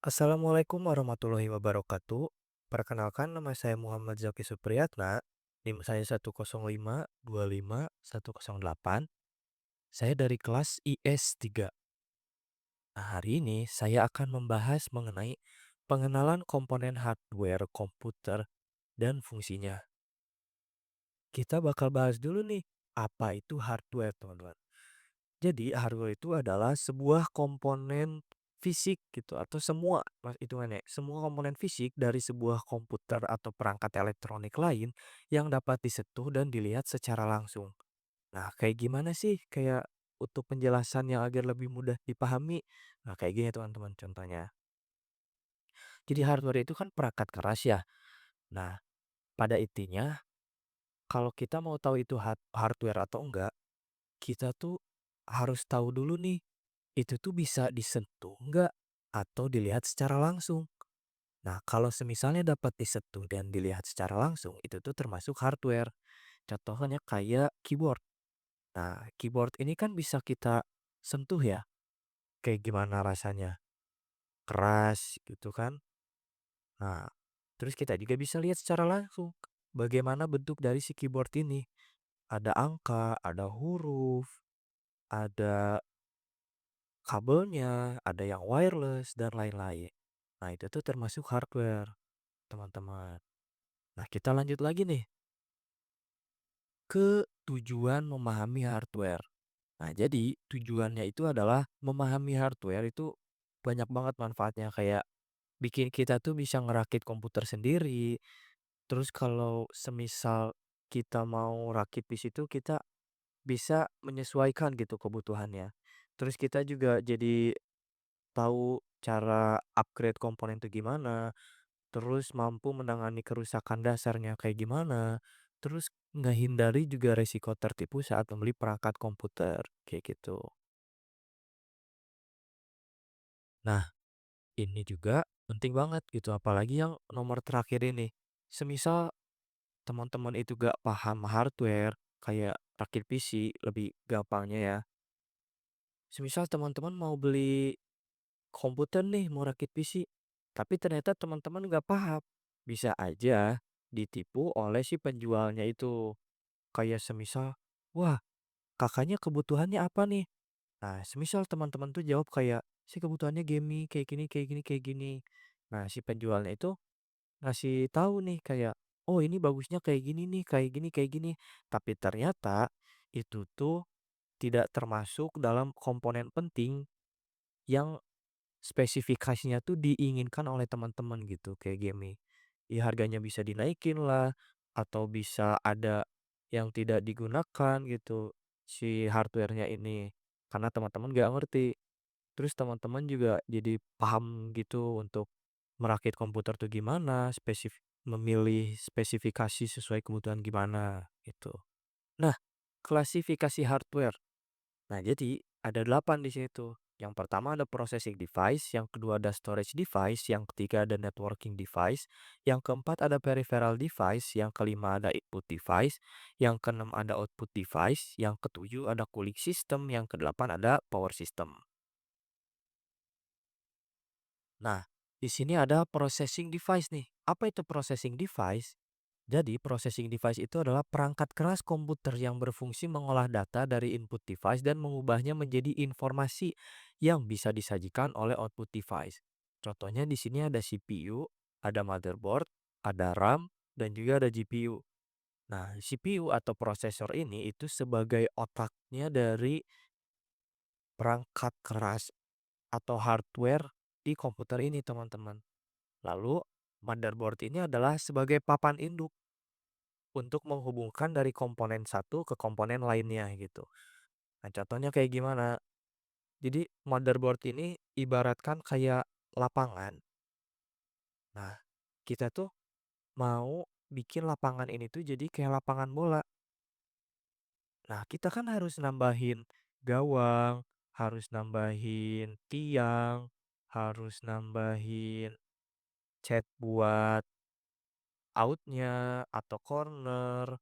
Assalamualaikum warahmatullahi wabarakatuh. Perkenalkan nama saya Muhammad Zaki Supriyatna. NIM saya 105251008. Saya dari kelas IS 3. Nah, hari ini saya akan membahas mengenai pengenalan komponen hardware komputer dan fungsinya. Kita bakal bahas dulu nih, apa itu hardware, teman-teman. Jadi hardware itu adalah sebuah komponen fisik gitu atau semua hitungannya semua komponen fisik dari sebuah komputer atau perangkat elektronik lain yang dapat disentuh dan dilihat secara langsung. Nah, kayak gimana sih kayak untuk penjelasan yang agar lebih mudah dipahami? Nah, kayak gini teman-teman contohnya. Jadi hardware itu kan perangkat keras ya. Nah, pada intinya kalau kita mau tahu itu hardware atau enggak, kita tuh harus tahu dulu nih, itu tuh bisa disentuh enggak atau dilihat secara langsung. Nah, kalau semisalnya dapat disentuh dan dilihat secara langsung, itu tuh termasuk hardware. Contohnya kayak keyboard. Nah, keyboard ini kan bisa kita sentuh ya, kayak gimana rasanya. Keras gitu kan. Nah, terus kita juga bisa lihat secara langsung bagaimana bentuk dari si keyboard ini. Ada angka, ada huruf, ada kabelnya, ada yang wireless, dan lain-lain. Nah, itu tuh termasuk hardware, teman-teman. Nah, kita lanjut lagi nih ke tujuan memahami hardware. Nah, jadi tujuannya itu adalah memahami hardware itu banyak banget manfaatnya kayak bikin kita tuh bisa ngerakit komputer sendiri. Terus kalau semisal kita mau rakit di situ kita bisa menyesuaikan gitu kebutuhannya. Terus kita juga jadi tahu cara upgrade komponen itu gimana, terus mampu menangani kerusakan dasarnya kayak gimana, terus ngehindari juga resiko tertipu saat membeli perangkat komputer, kayak gitu. Nah, ini juga penting banget gitu, apalagi yang nomor terakhir ini. Semisal teman-teman itu gak paham hardware, kayak rakit PC, lebih gampangnya ya. Semisal teman-teman mau beli komputer nih, mau rakit PC, tapi ternyata teman-teman nggak paham. Bisa aja ditipu oleh si penjualnya itu. Kayak semisal, wah kakaknya kebutuhannya apa nih? Nah, semisal teman-teman tuh jawab kayak, si kebutuhannya gaming, kayak gini, kayak gini, kayak gini. Nah, si penjualnya itu ngasih tahu nih kayak, oh ini bagusnya kayak gini nih, kayak gini, kayak gini. Tapi ternyata itu tuh tidak termasuk dalam komponen penting yang spesifikasinya tuh diinginkan oleh teman-teman gitu, kayak gaming. Ya harganya bisa dinaikin lah, atau bisa ada yang tidak digunakan gitu, si hardware-nya ini. Karena teman-teman nggak ngerti. Terus teman-teman juga jadi paham gitu untuk merakit komputer tuh gimana, memilih spesifikasi sesuai kebutuhan gimana, gitu. Nah, klasifikasi hardware. Nah, jadi ada 8 di situ. Yang pertama ada processing device, yang kedua ada storage device, yang ketiga ada networking device, yang keempat ada peripheral device, yang kelima ada input device, yang keenam ada output device, yang ketujuh ada cooling system, yang kedelapan ada power system. Nah, di sini ada processing device nih. Apa itu processing device? Jadi, processing device itu adalah perangkat keras komputer yang berfungsi mengolah data dari input device dan mengubahnya menjadi informasi yang bisa disajikan oleh output device. Contohnya di sini ada CPU, ada motherboard, ada RAM, dan juga ada GPU. Nah, CPU atau prosesor ini itu sebagai otaknya dari perangkat keras atau hardware di komputer ini, teman-teman. Lalu, motherboard ini adalah sebagai papan induk untuk menghubungkan dari komponen satu ke komponen lainnya gitu. Nah, contohnya kayak gimana? Jadi motherboard ini ibaratkan kayak lapangan. Nah, kita tuh mau bikin lapangan ini tuh jadi kayak lapangan bola. Nah, kita kan harus nambahin gawang, harus nambahin tiang, harus nambahin cat buat outnya atau corner,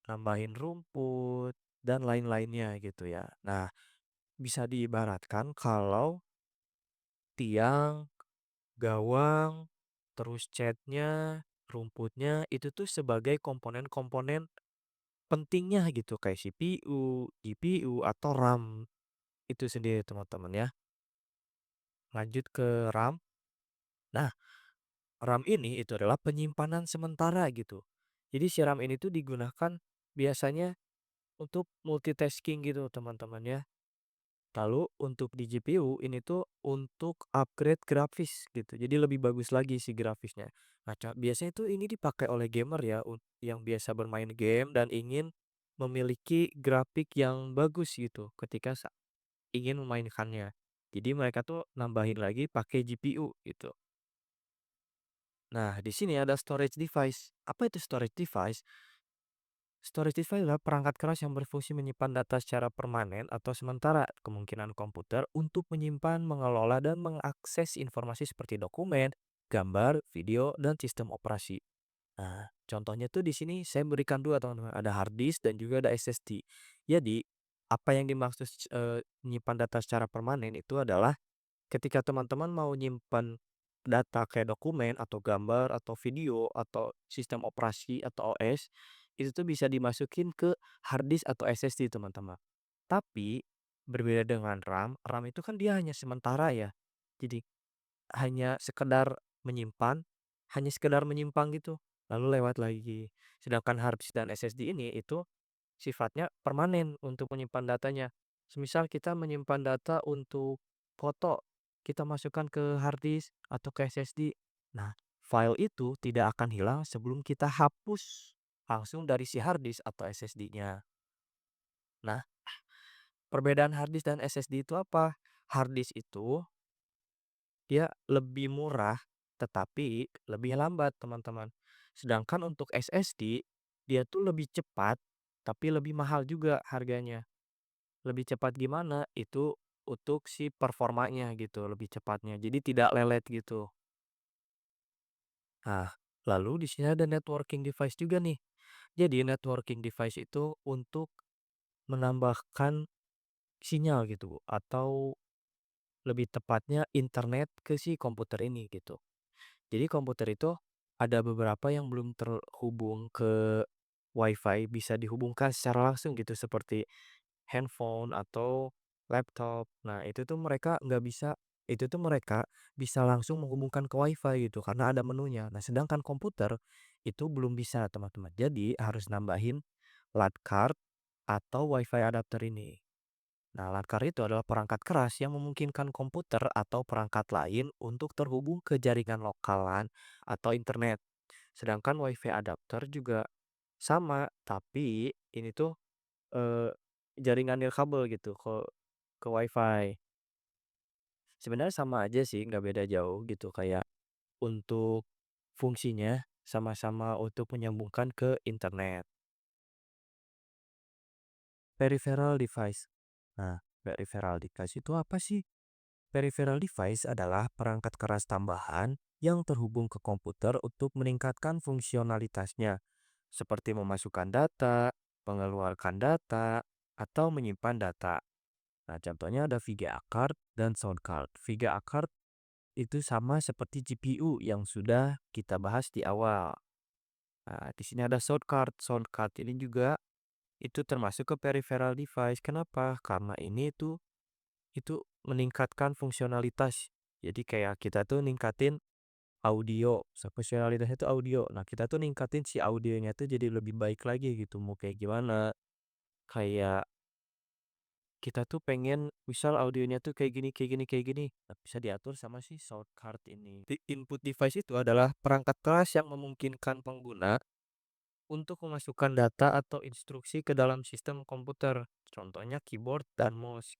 nambahin rumput, dan lain-lainnya gitu ya. Nah, bisa diibaratkan kalau tiang, gawang, terus catnya, rumputnya, itu tuh sebagai komponen-komponen pentingnya gitu, kayak CPU, GPU, atau RAM itu sendiri teman-teman ya. Lanjut ke RAM. Nah, RAM ini itu adalah penyimpanan sementara gitu. Jadi si RAM ini tuh digunakan biasanya untuk multitasking gitu teman-teman ya. Lalu untuk di GPU ini tuh untuk upgrade grafis gitu. Jadi lebih bagus lagi si grafisnya. Nah, biasanya tuh ini dipakai oleh gamer ya yang biasa bermain game dan ingin memiliki grafik yang bagus gitu ketika ingin memainkannya. Jadi mereka tuh nambahin lagi pakai GPU gitu. Nah, di sini ada storage device. Apa itu storage device? Storage device adalah perangkat keras yang berfungsi menyimpan data secara permanen atau sementara. Kemungkinan komputer untuk menyimpan, mengelola, dan mengakses informasi seperti dokumen, gambar, video, dan sistem operasi. Nah, contohnya tuh di sini saya berikan dua teman-teman. Ada hard disk dan juga ada SSD. Jadi, apa yang dimaksud menyimpan data secara permanen itu adalah ketika teman-teman mau nyimpan data kayak dokumen atau gambar atau video atau sistem operasi atau OS, itu tuh bisa dimasukin ke hard disk atau SSD teman-teman. Tapi berbeda dengan RAM, RAM itu kan dia hanya sementara ya. Jadi hanya sekedar menyimpan, hanya sekedar menyimpan gitu, lalu lewat lagi. Sedangkan hard disk dan SSD ini itu sifatnya permanen untuk menyimpan datanya. Semisal kita menyimpan data untuk foto, kita masukkan ke hard disk atau ke SSD. Nah, file itu tidak akan hilang sebelum kita hapus langsung dari si hard disk atau SSD-nya. Nah, perbedaan hard disk dan SSD itu apa? Hard disk itu dia lebih murah tetapi lebih lambat, teman-teman. Sedangkan untuk SSD dia tuh lebih cepat tapi lebih mahal juga harganya. Lebih cepat gimana? Itu untuk si performanya gitu, lebih cepatnya. Jadi tidak lelet gitu. Nah, lalu di sini ada networking device juga nih. Jadi networking device itu untuk menambahkan sinyal gitu atau lebih tepatnya internet ke si komputer ini gitu. Jadi komputer itu ada beberapa yang belum terhubung ke WiFi bisa dihubungkan secara langsung gitu seperti handphone atau laptop. Nah, itu tuh mereka bisa langsung menghubungkan ke WiFi gitu karena ada menunya. Nah, sedangkan komputer itu belum bisa, teman-teman. Jadi harus nambahin LAN card atau WiFi adapter ini. Nah, LAN card itu adalah perangkat keras yang memungkinkan komputer atau perangkat lain untuk terhubung ke jaringan lokal LAN atau internet. Sedangkan WiFi adapter juga sama, tapi ini tuh Eee, jaringan nirkabel gitu ke WiFi. Sebenarnya sama aja sih, nggak beda jauh gitu, kayak untuk fungsinya sama-sama untuk menyambungkan ke internet. Peripheral device. Nah, peripheral device itu apa sih? Peripheral device adalah perangkat keras tambahan yang terhubung ke komputer untuk meningkatkan fungsionalitasnya, seperti memasukkan data, mengeluarkan data, atau menyimpan data. Nah, contohnya ada VGA card dan sound card. VGA card itu sama seperti GPU yang sudah kita bahas di awal. Nah, di sini ada sound card. Sound card ini juga itu termasuk ke peripheral device. Kenapa? Karena ini itu meningkatkan fungsionalitas. Jadi kayak kita tuh ningkatin audio, fungsionalitasnya itu audio. Nah, kita tuh ningkatin si audionya tuh jadi lebih baik lagi gitu. Mau kayak gimana? Kayak kita tuh pengen misal audionya tuh kayak gini kayak gini kayak gini, nah, bisa diatur sama si sound card ini. Input device itu adalah perangkat keras yang memungkinkan pengguna untuk memasukkan data atau instruksi ke dalam sistem komputer. Contohnya keyboard dan mouse.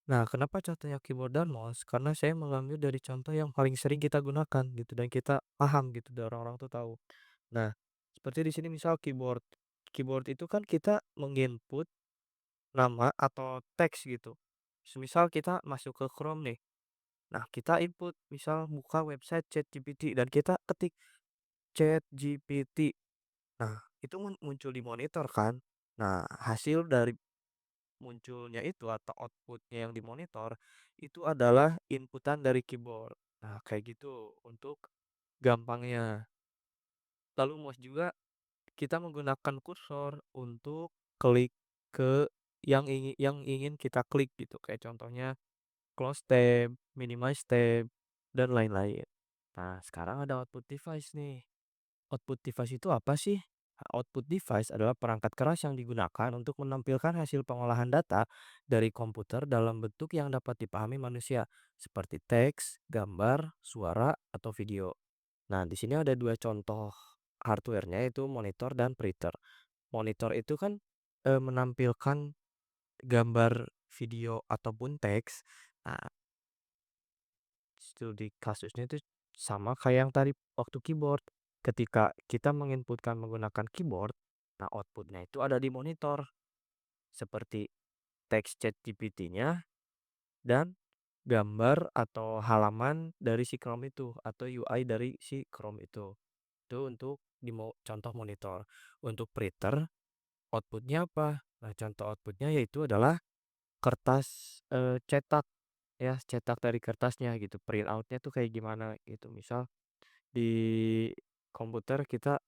Nah, kenapa contohnya keyboard dan mouse? Karena saya mengambil dari contoh yang paling sering kita gunakan gitu dan kita paham gitu dan orang-orang tuh tahu. Nah, seperti di sini misal keyboard. Keyboard itu kan kita menginput nama atau teks gitu. Semisal kita masuk ke Chrome nih. Nah, kita input misal buka website ChatGPT dan kita ketik ChatGPT. Nah, itu muncul di monitor kan. Nah, hasil dari munculnya itu atau outputnya yang di monitor itu adalah inputan dari keyboard. Nah, kayak gitu untuk gampangnya. Lalu mau juga kita menggunakan kursor untuk klik ke yang ingin kita klik gitu, kayak contohnya close tab, minimize tab, dan lain-lain. Nah, sekarang ada output device nih. Output device itu apa sih? Output device adalah perangkat keras yang digunakan untuk menampilkan hasil pengolahan data dari komputer dalam bentuk yang dapat dipahami manusia, seperti teks, gambar, suara, atau video. Nah, di sini ada dua contoh hardware-nya yaitu monitor dan printer. Monitor itu kan menampilkan gambar, video, ataupun teks. Nah, studi kasusnya itu sama kayak yang tadi waktu keyboard. Ketika kita menginputkan menggunakan keyboard, nah outputnya itu ada di monitor. Seperti teks chat GPT-nya dan gambar atau halaman dari si Chrome itu atau UI dari si Chrome itu. Itu untuk contoh monitor. Untuk printer, outputnya apa? Nah, contoh outputnya yaitu adalah kertas cetak ya, cetak dari kertasnya gitu. Print outnya tuh kayak gimana gitu. Misal di komputer kita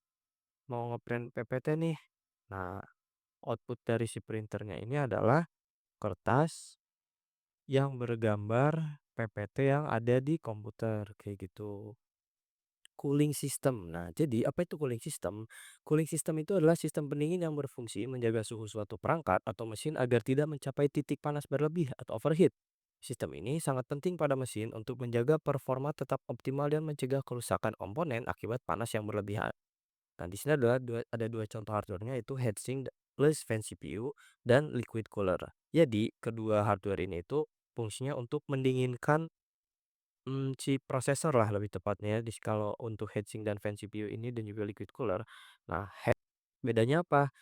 mau ngeprint PPT nih. Nah, output dari si printernya ini adalah kertas yang bergambar PPT yang ada di komputer kayak gitu. Cooling system. Nah, jadi apa itu cooling system? Cooling system itu adalah sistem pendingin yang berfungsi menjaga suhu suatu perangkat atau mesin agar tidak mencapai titik panas berlebih atau overheat. Sistem ini sangat penting pada mesin untuk menjaga performa tetap optimal dan mencegah kerusakan komponen akibat panas yang berlebihan. Nah, di sini ada dua contoh hardware-nya yaitu heatsink plus fan CPU dan liquid cooler. Jadi, kedua hardware ini itu fungsinya untuk mendinginkan si prosesor lah lebih tepatnya ya, kalau untuk heatsink dan fan CPU ini dan juga liquid cooler. Nah, bedanya apa?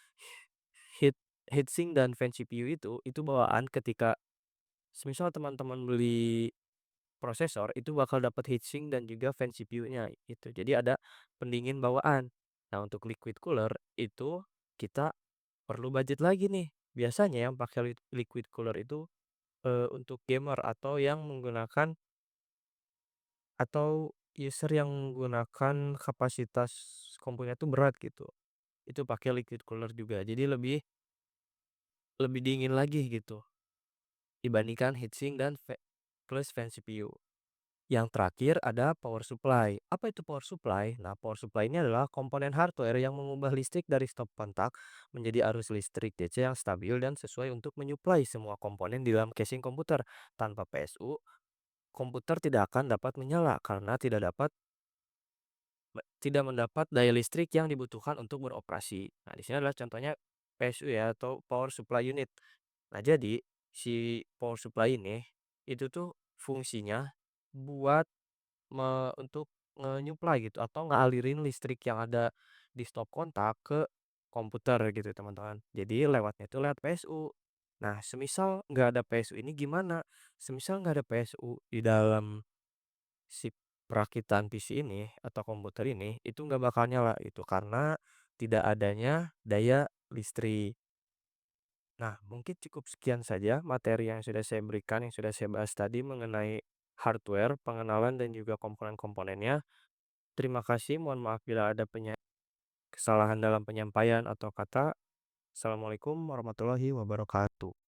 Heat Heatsink dan fan CPU itu bawaan ketika semisal teman-teman beli prosesor itu bakal dapat heatsink dan juga fan CPU-nya itu. Jadi ada pendingin bawaan. Nah, untuk liquid cooler itu kita perlu budget lagi nih. Biasanya yang pakai liquid cooler itu untuk gamer atau yang menggunakan atau user yang menggunakan kapasitas komputernya itu berat gitu, itu pakai liquid cooler juga. Jadi lebih lebih dingin lagi gitu dibandingkan heatsink dan plus fan CPU. Yang terakhir ada power supply. Apa itu power supply? Nah, power supply ini adalah komponen hardware yang mengubah listrik dari stop kontak menjadi arus listrik DC yang stabil dan sesuai untuk menyuplai semua komponen di dalam casing komputer. Tanpa PSU, komputer tidak akan dapat menyala karena tidak mendapat daya listrik yang dibutuhkan untuk beroperasi. Nah, di sini adalah contohnya PSU ya atau power supply unit. Nah, jadi si power supply ini itu tuh fungsinya buat untuk nyuplai gitu atau ngalirin listrik yang ada di stop kontak ke komputer gitu teman-teman. Jadi lewatnya itu lewat PSU. Nah, semisal nggak ada PSU ini gimana? Semisal nggak ada PSU di dalam si perakitan PC ini atau komputer ini, itu nggak bakal nyala itu karena tidak adanya daya listrik. Nah, mungkin cukup sekian saja materi yang sudah saya berikan, yang sudah saya bahas tadi mengenai hardware, pengenalan dan juga komponen-komponennya. Terima kasih, mohon maaf bila ada kesalahan dalam penyampaian atau kata. Assalamualaikum warahmatullahi wabarakatuh.